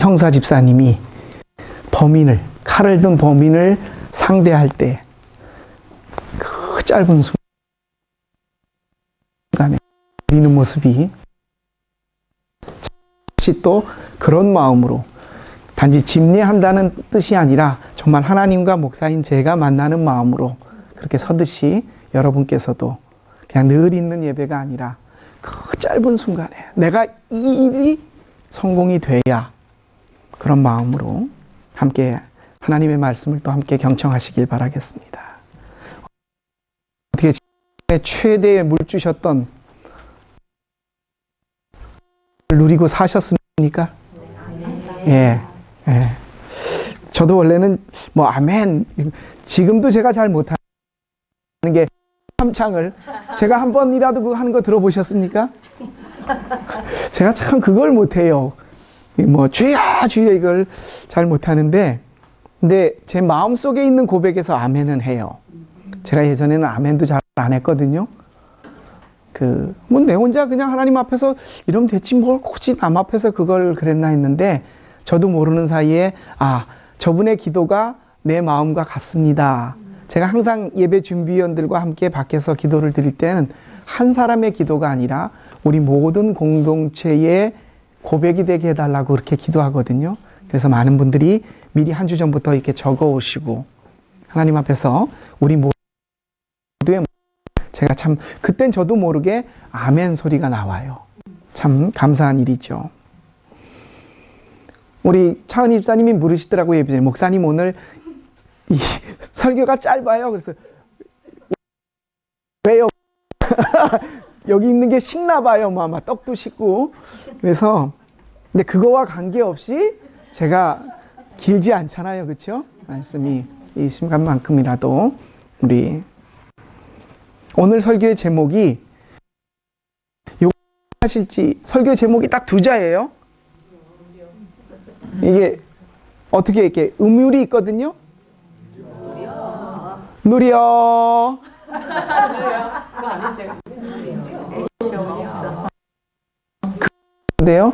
형사 집사님이 칼을 든 범인을 상대할 때 그 짧은 순간에 드리는 모습이 혹시 또 그런 마음으로 단지 집례한다는 뜻이 아니라 정말 하나님과 목사인 제가 만나는 마음으로 그렇게 서듯이 여러분께서도 그냥 늘 있는 예배가 아니라 그 짧은 순간에 내가 이 일이 성공이 돼야 그런 마음으로 함께 하나님의 말씀을 또 함께 경청하시길 바라겠습니다. 어떻게 최대의 물 주셨던 누리고 사셨습니까? 예. 예. 저도 원래는 아멘. 지금도 제가 잘 못하는 게 함창을 제가 한 번이라도 그거 하는 거 들어보셨습니까? 제가 참 그걸 못해요. 주야 이걸 잘 못하는데, 근데 제 마음속에 있는 고백에서 아멘은 해요. 제가 예전에는 아멘도 잘 안 했거든요. 내 혼자 그냥 하나님 앞에서 이러면 됐지 뭘 굳이 남 앞에서 그걸 그랬나 했는데, 저도 모르는 사이에 저분의 기도가 내 마음과 같습니다. 제가 항상 예배 준비위원들과 함께 밖에서 기도를 드릴 때는 한 사람의 기도가 아니라 우리 모든 공동체의 고백이 되게 해달라고 그렇게 기도하거든요. 그래서 많은 분들이 미리 한 주 전부터 이렇게 적어 오시고 하나님 앞에서 우리 모두의 제가 참 그땐 저도 모르게 아멘 소리가 나와요. 참 감사한 일이죠. 우리 차은희 집사님이 물으시더라고요. 목사님 오늘 이 설교가 짧아요. 그래서 왜요? 여기 있는 게 식나 봐요. 아마 떡도 식고. 그래서 근데 그거와 관계없이 제가 길지 않잖아요. 그렇죠? 말씀이 이 순간만큼이라도 우리 오늘 설교의 제목이 하실지 설교 제목이 딱 두 자예요. 이게 어떻게 이렇게 음율이 있거든요. 누려. 근데요,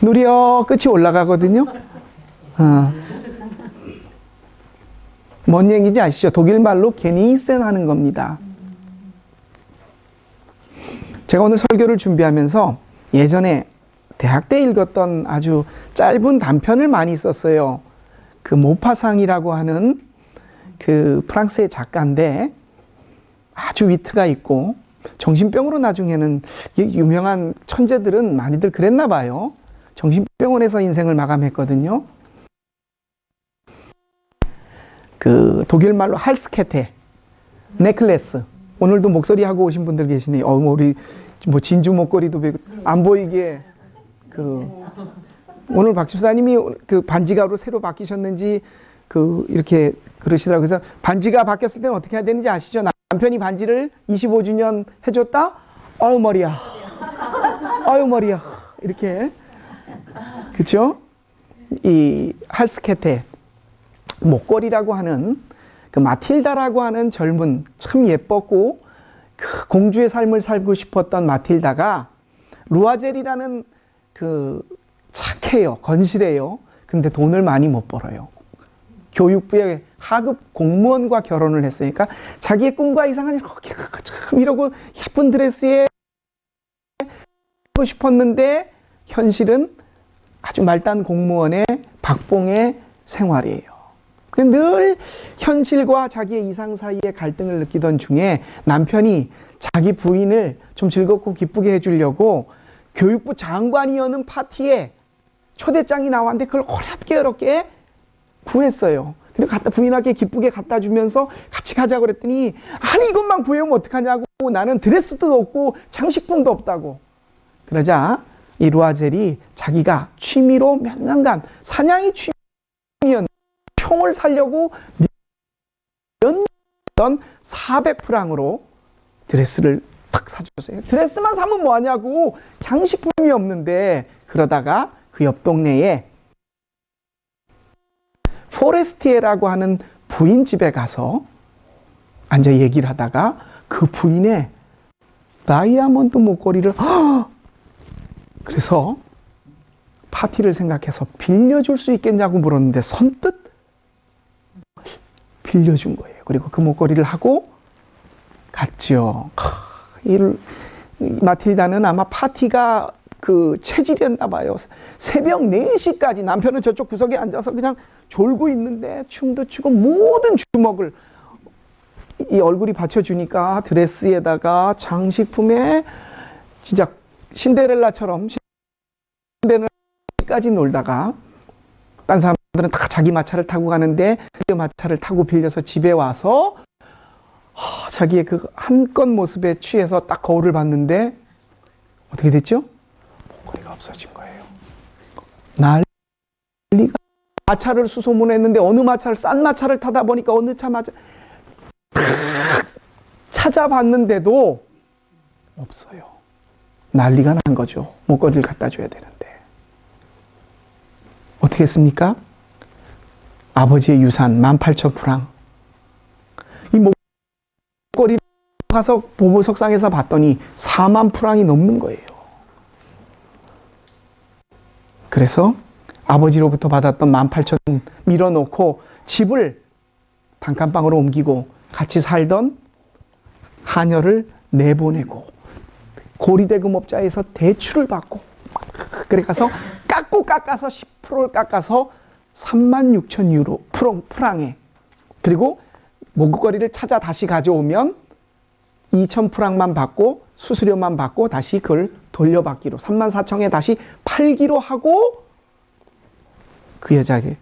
누려 끝이 올라가거든요. 뭔 얘기인지 아시죠? 독일 말로 게니센 하는 겁니다. 제가 오늘 설교를 준비하면서 예전에 대학 때 읽었던 아주 짧은 단편을 많이 썼어요. 모파상이라고 하는 프랑스의 작가인데 아주 위트가 있고 정신병으로 나중에는 유명한 천재들은 많이들 그랬나 봐요. 정신병원에서 인생을 마감했거든요. 독일 말로 할스케테, 넥클레스. 오늘도 목소리 하고 오신 분들 계시네요. 우리 진주 목걸이도 안 보이게 오늘 박 집사님이 반지가로 새로 바뀌셨는지 이렇게 그러시더라고요. 그래서 반지가 바뀌었을 때는 어떻게 해야 되는지 아시죠? 남편이 반지를 25주년 해줬다? 아유 머리야. 이렇게. 그쵸? 이 할스케테 목걸이라고 하는 마틸다라고 하는 젊은 참 예뻤고 공주의 삶을 살고 싶었던 마틸다가 루아젤이라는 착해요. 건실해요. 근데 돈을 많이 못 벌어요. 교육부의 하급 공무원과 결혼을 했으니까 자기의 꿈과 이상은 이렇게 참 이러고 예쁜 드레스에 하고 싶었는데 현실은 아주 말단 공무원의 박봉의 생활이에요. 늘 현실과 자기의 이상 사이에 갈등을 느끼던 중에 남편이 자기 부인을 좀 즐겁고 기쁘게 해주려고 교육부 장관이 여는 파티에 초대장이 나왔는데 그걸 어렵게 구했어요. 그리고 부인에게 기쁘게 갖다 주면서 같이 가자고 그랬더니 아니 이것만 구해오면 어떡하냐고, 나는 드레스도 없고 장식품도 없다고. 그러자 이 루아젤이 자기가 취미로 몇 년간 사냥이 취미였는데 총을 사려고 몇 년 400프랑으로 드레스를 탁 사줬어요. 드레스만 사면 뭐하냐고, 장식품이 없는데. 그러다가 그 옆 동네에 포레스티에라고 하는 부인 집에 가서 앉아 얘기를 하다가 그 부인의 다이아몬드 목걸이를 그래서 파티를 생각해서 빌려줄 수 있겠냐고 물었는데 선뜻 빌려준 거예요. 그리고 그 목걸이를 하고 갔죠. 마틸다는 아마 파티가 그 체질이었나 봐요. 새벽 4시까지 남편은 저쪽 구석에 앉아서 그냥 졸고 있는데 춤도 추고 모든 주먹을 이 얼굴이 받쳐주니까 드레스에다가 장식품에 진짜 신데렐라처럼 신데렐라까지 놀다가 딴 사람들은 다 자기 마차를 타고 가는데 그 마차를 타고 빌려서 집에 와서 자기의 그 한껏 모습에 취해서 딱 거울을 봤는데 어떻게 됐죠? 목걸이가 없어진 거예요. 난리가. 마차를 수소문했는데 어느 마차를 싼 마차를 타다 보니까 어느 차 마차 찾아봤는데도 없어요. 난리가 난 거죠. 목걸이를 갖다 줘야 되는데 어떻게 했습니까? 아버지의 유산 18,000프랑 이 목걸이를 가서 보보석상에서 봤더니 4만 프랑이 넘는 거예요. 그래서 아버지로부터 받았던 18,000 밀어놓고 집을 단칸방으로 옮기고 같이 살던 하녀를 내보내고 고리대금업자에서 대출을 받고 그래 가서 깎아서 10%를 깎아서 36,000 유로 프랑에 그리고 목걸이를 찾아 다시 가져오면 2,000 프랑만 받고 수수료만 받고 다시 그걸 돌려받기로 34,000에 다시 팔기로 하고 그 여자에게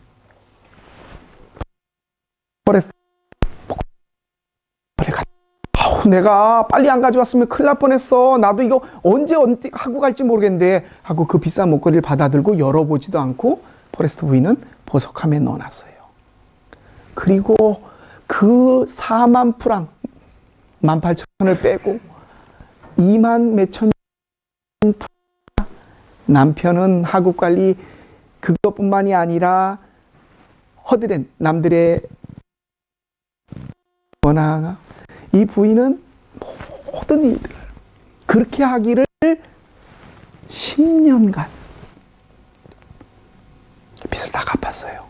내가 빨리 안 가져왔으면 큰일 날 뻔했어. 나도 이거 언제 하고 갈지 모르겠는데 하고 그 비싼 목걸이를 받아들고 열어보지도 않고 포레스트 부인은 보석함에 넣어놨어요. 그리고 그 4만 프랑 18,000을 빼고 2만 몇천 남편은 하급 관리 그것뿐만이 아니라 허드렛 남들의 원하가 이 부인은 모든 일들을 그렇게 하기를 10년간 빚을 다 갚았어요.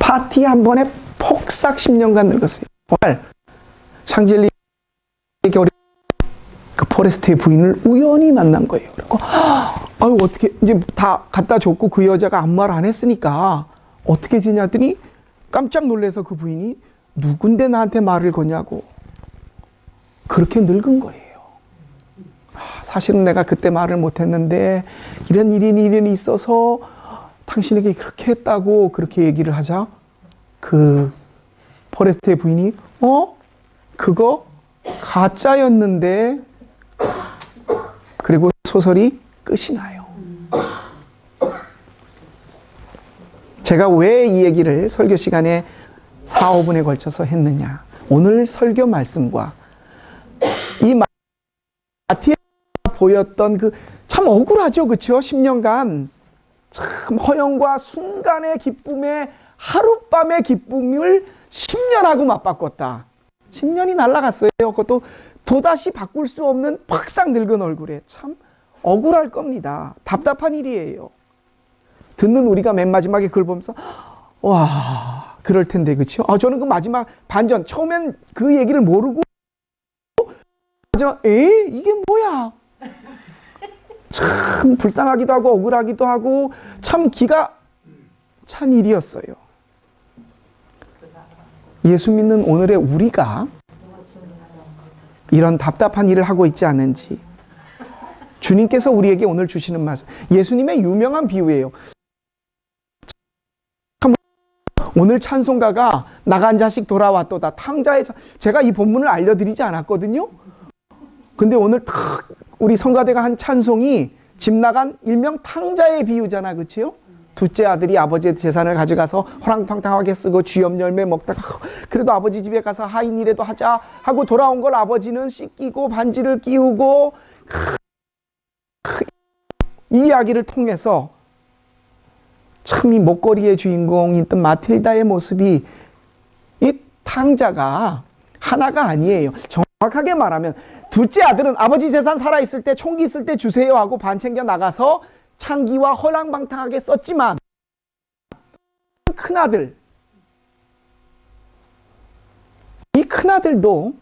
파티 한 번에 폭삭 10년간 늙었어요. 오늘 샹젤리 겨울에 그 포레스트의 부인을 우연히 만난 거예요. 그리고 아유 어떻게 이제 다 갖다 줬고 그 여자가 아무 말 안 했으니까 어떻게 지냐 했더니 깜짝 놀라서 그 부인이 누군데 나한테 말을 거냐고 그렇게 늙은 거예요. 사실은 내가 그때 말을 못했는데 이런 일이 있어서 당신에게 그렇게 했다고 그렇게 얘기를 하자 그 포레스트의 부인이 그거 가짜였는데 그리고 소설이 끝이 나요. 제가 왜 이 얘기를 설교 시간에 4, 5분에 걸쳐서 했느냐. 오늘 설교 말씀과 이 마티가 보였던 그 참 억울하죠. 그렇죠? 10년간 참 허영과 순간의 기쁨에 하룻밤의 기쁨을 10년하고 맞바꿨다. 10년이 날아갔어요. 그것도 도다시 바꿀 수 없는 팍싹 늙은 얼굴에 참 억울할 겁니다. 답답한 일이에요. 듣는 우리가 맨 마지막에 그걸 보면서 와 그럴 텐데 그렇죠? 저는 그 마지막 반전 처음엔 그 얘기를 모르고 이게 뭐야? 참 불쌍하기도 하고 억울하기도 하고 참 기가 찬 일이었어요. 예수 믿는 오늘의 우리가 이런 답답한 일을 하고 있지 않은지 주님께서 우리에게 오늘 주시는 말씀 예수님의 유명한 비유예요. 오늘 찬송가가 나간 자식 돌아왔도다. 탕자의 제가 이 본문을 알려드리지 않았거든요. 근데 오늘 탁 우리 성가대가 한 찬송이 집 나간 일명 탕자의 비유잖아. 그치요? 둘째 아들이 아버지의 재산을 가져가서 호랑팡탕하게 쓰고 쥐염 열매 먹다가 그래도 아버지 집에 가서 하인이라도 하자 하고 돌아온 걸 아버지는 씻기고 반지를 끼우고 이 이야기를 통해서 참 이 목걸이의 주인공인 마틸다의 모습이 이 탕자가 하나가 아니에요. 정확하게 말하면 둘째 아들은 아버지 재산 살아있을 때 총기 있을 때 주세요 하고 반 챙겨 나가서 창기와 허랑방탕하게 썼지만 큰아들, 이 큰아들도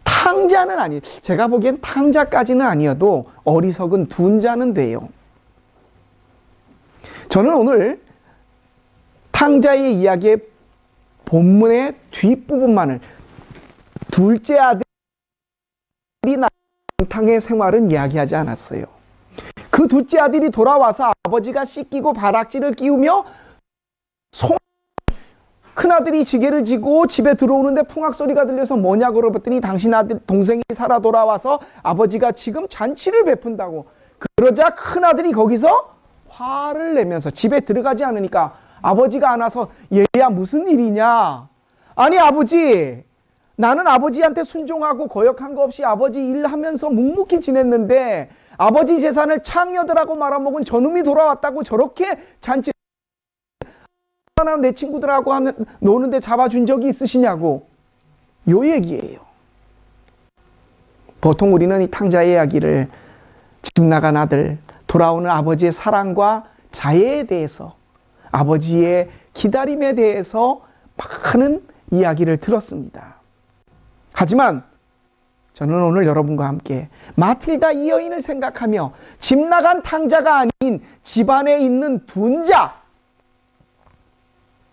탕자는 아니에요. 제가 보기엔 탕자까지는 아니어도 어리석은 둔자는 돼요. 저는 오늘 탕자의 이야기의 본문의 뒷부분만을, 둘째 아들이 방탕의 생활은 이야기하지 않았어요. 그 둘째 아들이 돌아와서 아버지가 씻기고 바락지를 끼우며 큰아들이 지게를 지고 집에 들어오는데 풍악 소리가 들려서 뭐냐고 물어봤더니 당신 아들 동생이 살아 돌아와서 아버지가 지금 잔치를 베푼다고. 그러자 큰아들이 거기서 화를 내면서 집에 들어가지 않으니까 아버지가 안 와서 얘야 무슨 일이냐. 아니 아버지, 나는 아버지한테 순종하고 거역한 거 없이 아버지 일하면서 묵묵히 지냈는데 아버지 재산을 창녀들하고 말아먹은 저놈이 돌아왔다고 저렇게 잔치 내 친구들하고 하면 노는데 잡아준 적이 있으시냐고. 요 얘기예요. 보통 우리는 이 탕자의 이야기를 집 나간 아들, 돌아오는 아버지의 사랑과 자애에 대해서, 아버지의 기다림에 대해서 많은 이야기를 들었습니다. 하지만 저는 오늘 여러분과 함께 마틸다 이 여인을 생각하며 집 나간 탕자가 아닌 집안에 있는 둔자,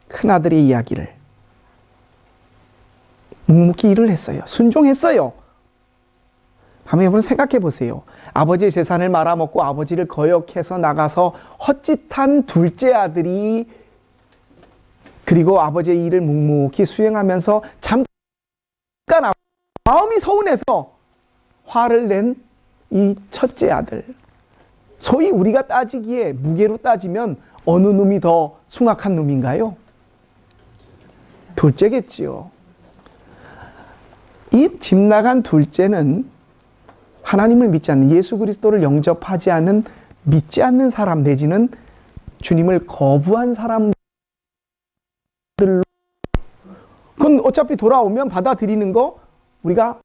큰아들의 이야기를, 묵묵히 일을 했어요. 순종했어요. 한번 여러분 생각해 보세요. 아버지의 재산을 말아먹고 아버지를 거역해서 나가서 헛짓한 둘째 아들이, 그리고 아버지의 일을 묵묵히 수행하면서 잠깐 마음이 서운해서 화를 낸 이 첫째 아들, 소위 우리가 따지기에 무게로 따지면 어느 놈이 더 숭악한 놈인가요? 둘째겠지요. 이 집 나간 둘째는 하나님을 믿지 않는, 예수 그리스도를 영접하지 않은, 믿지 않는 사람 내지는 주님을 거부한 사람들로, 그건 어차피 돌아오면 받아들이는 거 우리가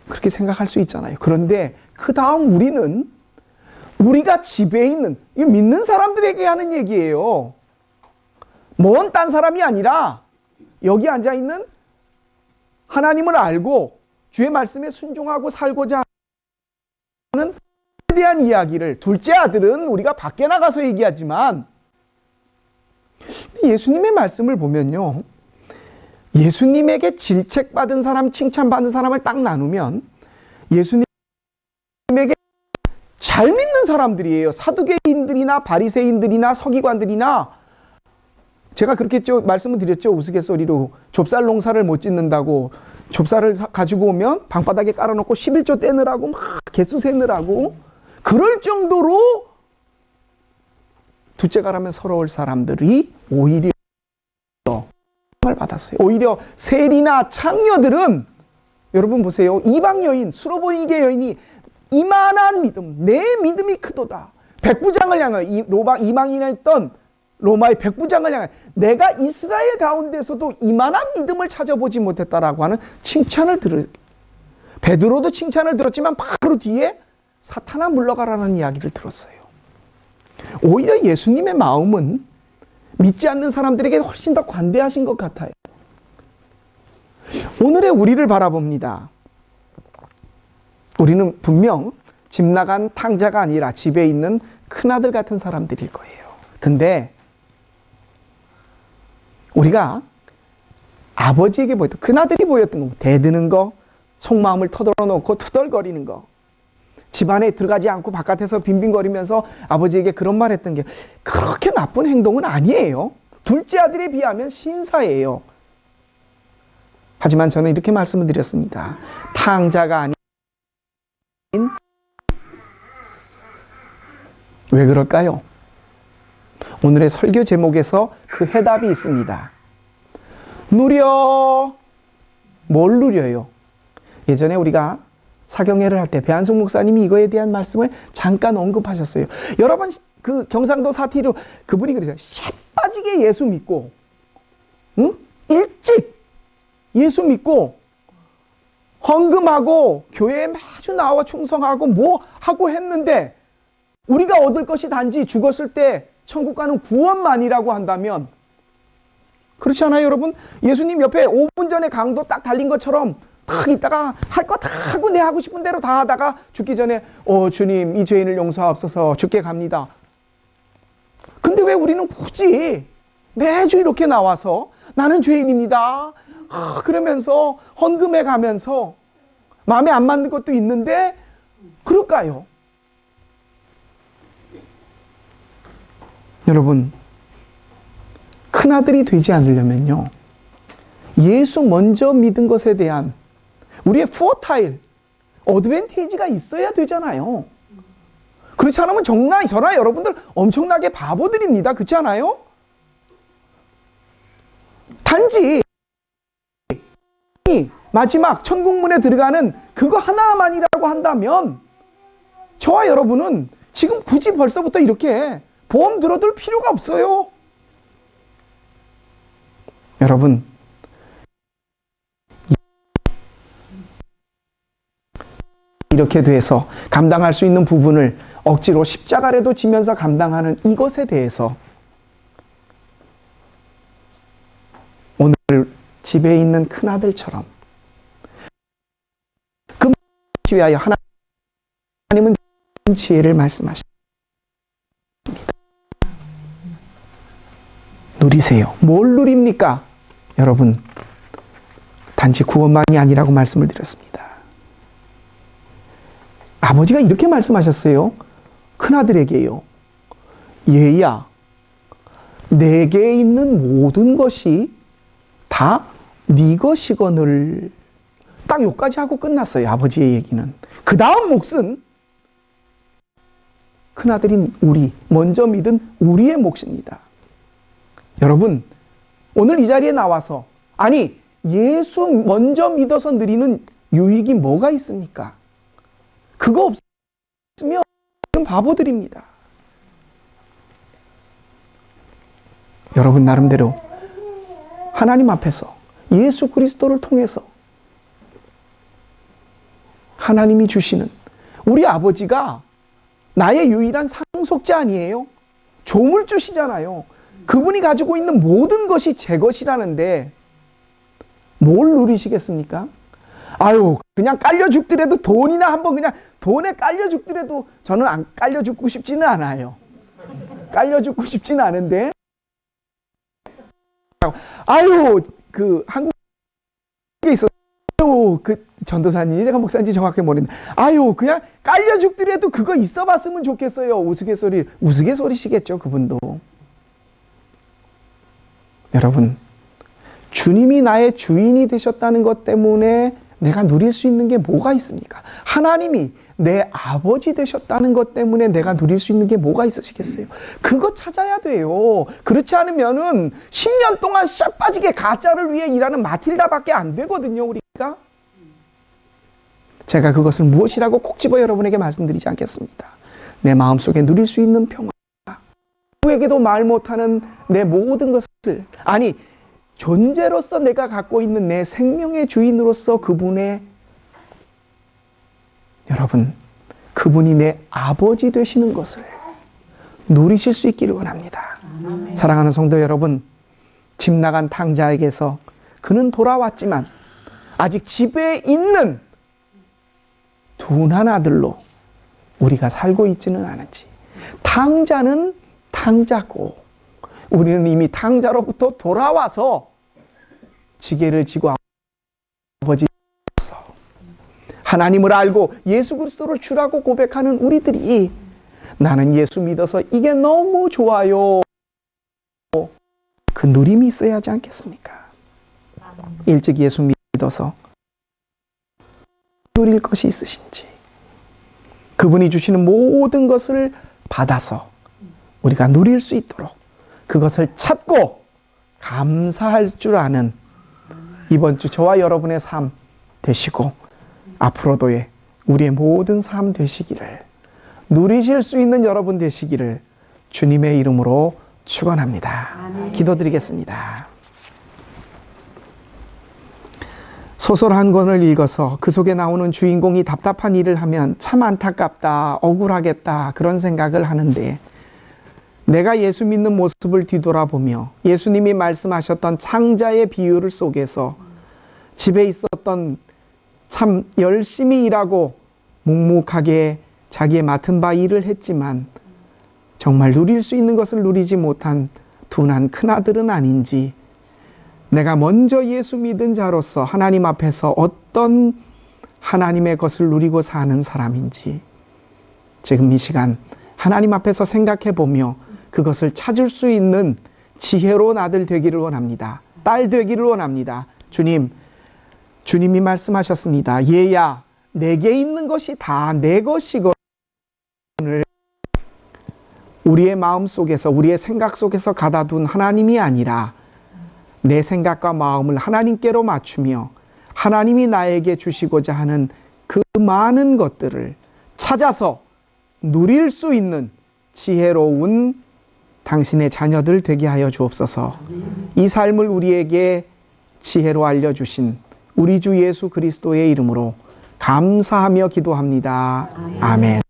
그렇게 생각할 수 있잖아요. 그런데 그 다음 우리는, 우리가 집에 있는, 이 믿는 사람들에게 하는 얘기예요. 먼 딴 사람이 아니라 여기 앉아있는 하나님을 알고 주의 말씀에 순종하고 살고자 하는 에 대한 이야기를, 둘째 아들은 우리가 밖에 나가서 얘기하지만 예수님의 말씀을 보면요, 예수님에게 질책받은 사람, 칭찬받은 사람을 딱 나누면 예수님에게 잘 믿는 사람들이에요. 사두개인들이나 바리새인들이나 서기관들이나, 제가 그렇게 말씀을 드렸죠. 우스갯소리로 좁쌀 농사를 못 짓는다고 좁쌀을 가지고 오면 방바닥에 깔아놓고 11조 떼느라고 막 개수 세느라고, 그럴 정도로 둘째가라면 서러울 사람들이 오히려 을 받았어요. 오히려 세리나 창녀들은, 여러분 보세요. 이방 여인, 수로보니게 여인이 이만한 믿음, 내 믿음이 크도다. 백부장을 향하여, 이방인에 했던 로마의 백부장을 향하여 내가 이스라엘 가운데서도 이만한 믿음을 찾아보지 못했다라고 하는 칭찬을 베드로도 칭찬을 들었지만 바로 뒤에 사탄아 물러가라는 이야기를 들었어요. 오히려 예수님의 마음은 믿지 않는 사람들에게 훨씬 더 관대하신 것 같아요. 오늘의 우리를 바라봅니다. 우리는 분명 집 나간 탕자가 아니라 집에 있는 큰아들 같은 사람들일 거예요. 근데 우리가 아버지에게 보였던, 큰아들이 보였던 거, 대드는 거, 속마음을 터들어놓고 투덜거리는 거, 집안에 들어가지 않고 바깥에서 빈빈거리면서 아버지에게 그런 말 했던 게 그렇게 나쁜 행동은 아니에요. 둘째 아들에 비하면 신사예요. 하지만 저는 이렇게 말씀을 드렸습니다. 탕자가 아닌, 왜 그럴까요? 오늘의 설교 제목에서 그 해답이 있습니다. 누려. 뭘 누려요? 예전에 우리가 사경회를 할 때 배한숙 목사님이 이거에 대한 말씀을 잠깐 언급하셨어요. 여러분 그 경상도 사티로 그분이 그러세요. 새빠지게 예수 믿고, 응? 일찍 예수 믿고 헌금하고 교회에 매주 나와 충성하고 뭐 하고 했는데 우리가 얻을 것이 단지 죽었을 때 천국 가는 구원만이라고 한다면, 그렇지 않아요, 여러분? 예수님 옆에 5분 전에 강도 딱 달린 것처럼 딱 있다가 할 거 다 하고 내 하고 싶은 대로 다 하다가 죽기 전에 주님 이 죄인을 용서하옵소서 죽게 갑니다. 근데 왜 우리는 굳이 매주 이렇게 나와서 나는 죄인입니다 그러면서 헌금해 가면서 마음에 안 맞는 것도 있는데 그럴까요? 여러분, 큰아들이 되지 않으려면요, 예수 먼저 믿은 것에 대한 우리의 포타일, 어드밴티지가 있어야 되잖아요. 그렇지 않으면 정말 저나 여러분들 엄청나게 바보들입니다. 그렇지 않아요? 단지 마지막 천국문에 들어가는 그거 하나만이라고 한다면 저와 여러분은 지금 굳이 벌써부터 이렇게 보험 들어둘 필요가 없어요. 여러분, 이렇게 돼서 감당할 수 있는 부분을 억지로 십자가라도 지면서 감당하는 이것에 대해서 오늘 집에 있는 큰아들처럼 그 위하여 하나님은 지혜를 말씀하십니다. 누리세요. 뭘 누립니까? 여러분, 단지 구원만이 아니라고 말씀을 드렸습니다. 아버지가 이렇게 말씀하셨어요. 큰아들에게요. 얘야, 내게 있는 모든 것이 다 네 것이거늘. 딱 여기까지 하고 끝났어요. 아버지의 얘기는. 그 다음 몫은 큰아들인 우리, 먼저 믿은 우리의 몫입니다. 여러분, 오늘 이 자리에 나와서, 아니 예수 먼저 믿어서 누리는 유익이 뭐가 있습니까? 그거 없으면 바보들입니다. 여러분, 나름대로 하나님 앞에서 예수 그리스도를 통해서 하나님이 주시는, 우리 아버지가 나의 유일한 상속자 아니에요? 조물주시잖아요. 그분이 가지고 있는 모든 것이 제 것이라는데 뭘 누리시겠습니까? 아유, 그냥 깔려 죽더라도, 돈이나 한번 그냥 돈에 깔려 죽더라도 저는 안 깔려 죽고 싶지는 않아요. 깔려 죽고 싶지는 않은데, 아유, 그 한국에 있어, 그 전도사님, 제가 목사인지 정확히 모르겠는데, 아유, 그냥 깔려 죽더라도 그거 있어봤으면 좋겠어요. 우스갯소리시겠죠, 그분도. 여러분, 주님이 나의 주인이 되셨다는 것 때문에 내가 누릴 수 있는 게 뭐가 있습니까? 하나님이 내 아버지 되셨다는 것 때문에 내가 누릴 수 있는 게 뭐가 있으시겠어요? 그거 찾아야 돼요. 그렇지 않으면은 10년 동안 싹 빠지게 가짜를 위해 일하는 마틸다밖에 안 되거든요, 우리가. 제가 그것을 무엇이라고 콕 집어 여러분에게 말씀드리지 않겠습니다. 내 마음속에 누릴 수 있는 평화, 누구에게도 말 못하는 내 모든 것을, 아니 존재로서 내가 갖고 있는 내 생명의 주인으로서 그분의, 여러분, 그분이 내 아버지 되시는 것을 누리실 수 있기를 원합니다. 사랑하는 성도 여러분, 집 나간 탕자에게서 그는 돌아왔지만 아직 집에 있는 둔한 아들로 우리가 살고 있지는 않은지, 탕자는 탕자고 우리는 이미 탕자로부터 돌아와서 지게를 지고 아버지 하나님을 알고 예수 그리스도를 주라고 고백하는 우리들이, 나는 예수 믿어서 이게 너무 좋아요, 그 누림이 있어야 하지 않겠습니까? 일찍 예수 믿어서 누릴 것이 있으신지, 그분이 주시는 모든 것을 받아서 우리가 누릴 수 있도록 그것을 찾고 감사할 줄 아는 이번 주 저와 여러분의 삶 되시고, 앞으로도의 우리의 모든 삶 되시기를, 누리실 수 있는 여러분 되시기를 주님의 이름으로 축원합니다. 기도드리겠습니다. 소설 한 권을 읽어서 그 속에 나오는 주인공이 답답한 일을 하면 참 안타깝다, 억울하겠다 그런 생각을 하는데, 내가 예수 믿는 모습을 뒤돌아보며 예수님이 말씀하셨던 창자의 비유를 속에서 집에 있었던 참 열심히 일하고 묵묵하게 자기의 맡은 바 일을 했지만 정말 누릴 수 있는 것을 누리지 못한 둔한 큰아들은 아닌지, 내가 먼저 예수 믿은 자로서 하나님 앞에서 어떤 하나님의 것을 누리고 사는 사람인지 지금 이 시간 하나님 앞에서 생각해 보며 그것을 찾을 수 있는 지혜로운 아들 되기를 원합니다. 딸 되기를 원합니다. 주님이 말씀하셨습니다. 얘야, 내게 있는 것이 다 내 것이거늘. 우리의 마음 속에서, 우리의 생각 속에서 가다 둔 하나님이 아니라 내 생각과 마음을 하나님께로 맞추며 하나님이 나에게 주시고자 하는 그 많은 것들을 찾아서 누릴 수 있는 지혜로운 당신의 자녀들 되게 하여 주옵소서. 이 삶을 우리에게 지혜로 알려주신 우리 주 예수 그리스도의 이름으로 감사하며 기도합니다. 아멘.